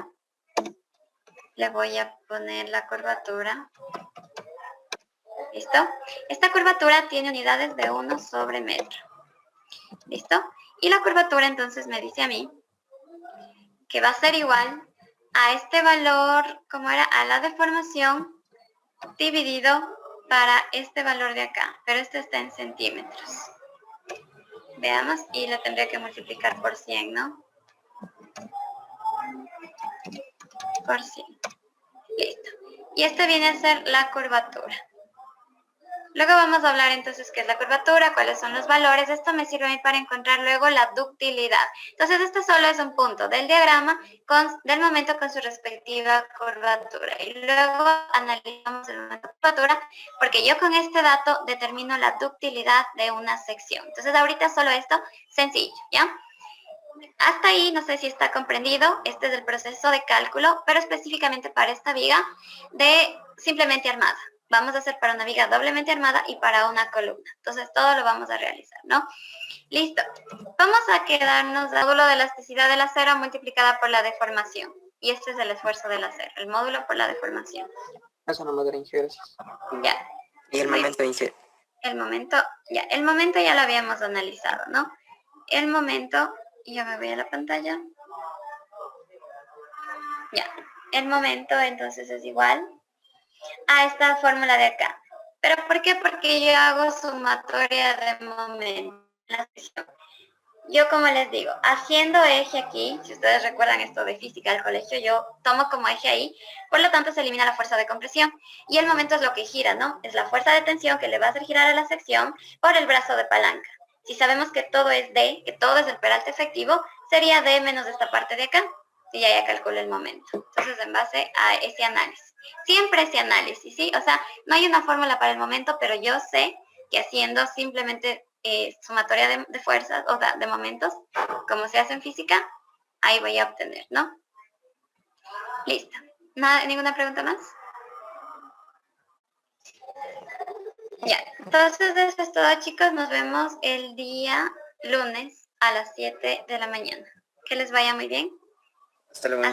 Le voy a poner la curvatura. ¿Listo? Esta curvatura tiene unidades de 1 sobre metro. ¿Listo? Y la curvatura entonces me dice a mí que va a ser igual a este valor, como era, a la deformación dividido para este valor de acá, pero este está en centímetros. Veamos, y lo tendría que multiplicar por 100, ¿no? Por 100. Listo. Y este viene a ser la curvatura. Luego vamos a hablar entonces qué es la curvatura, cuáles son los valores. Esto me sirve a mí para encontrar luego la ductilidad. Entonces este solo es un punto del diagrama del momento con su respectiva curvatura. Y luego analizamos el momento de curvatura porque yo con este dato determino la ductilidad de una sección. Entonces ahorita solo esto sencillo, ¿ya? Hasta ahí no sé si está comprendido. Este es el proceso de cálculo, pero específicamente para esta viga de simplemente armada. Vamos a hacer para una viga doblemente armada y para una columna. Entonces todo lo vamos a realizar, ¿no? Listo. Vamos a quedarnos el módulo de elasticidad del acero multiplicada por la deformación. Y este es el esfuerzo del acero, el módulo por la deformación. Eso no me da gracias. Ya. Y el momento dice. El momento ya lo habíamos analizado, ¿no? El momento, ya me voy a la pantalla. Ya. El momento entonces es igual a esta fórmula de acá. ¿Pero por qué? Porque yo hago sumatoria de momento. Yo, como les digo, haciendo eje aquí, si ustedes recuerdan esto de física del colegio, yo tomo como eje ahí, por lo tanto se elimina la fuerza de compresión. Y el momento es lo que gira, ¿no? Es la fuerza de tensión que le va a hacer girar a la sección por el brazo de palanca. Si sabemos que todo es D, que todo es el peralte efectivo, sería D menos esta parte de acá. Y ya calculo el momento. Entonces, en base a ese análisis. Siempre ese análisis, ¿sí? O sea, no hay una fórmula para el momento, pero yo sé que haciendo simplemente sumatoria de fuerzas, o sea, de momentos, como se hace en física, ahí voy a obtener, ¿no? Listo. ¿Ninguna pregunta más? Ya. Entonces, eso es todo, chicos. Nos vemos el día lunes a las 7 de la mañana. Que les vaya muy bien. Hasta luego.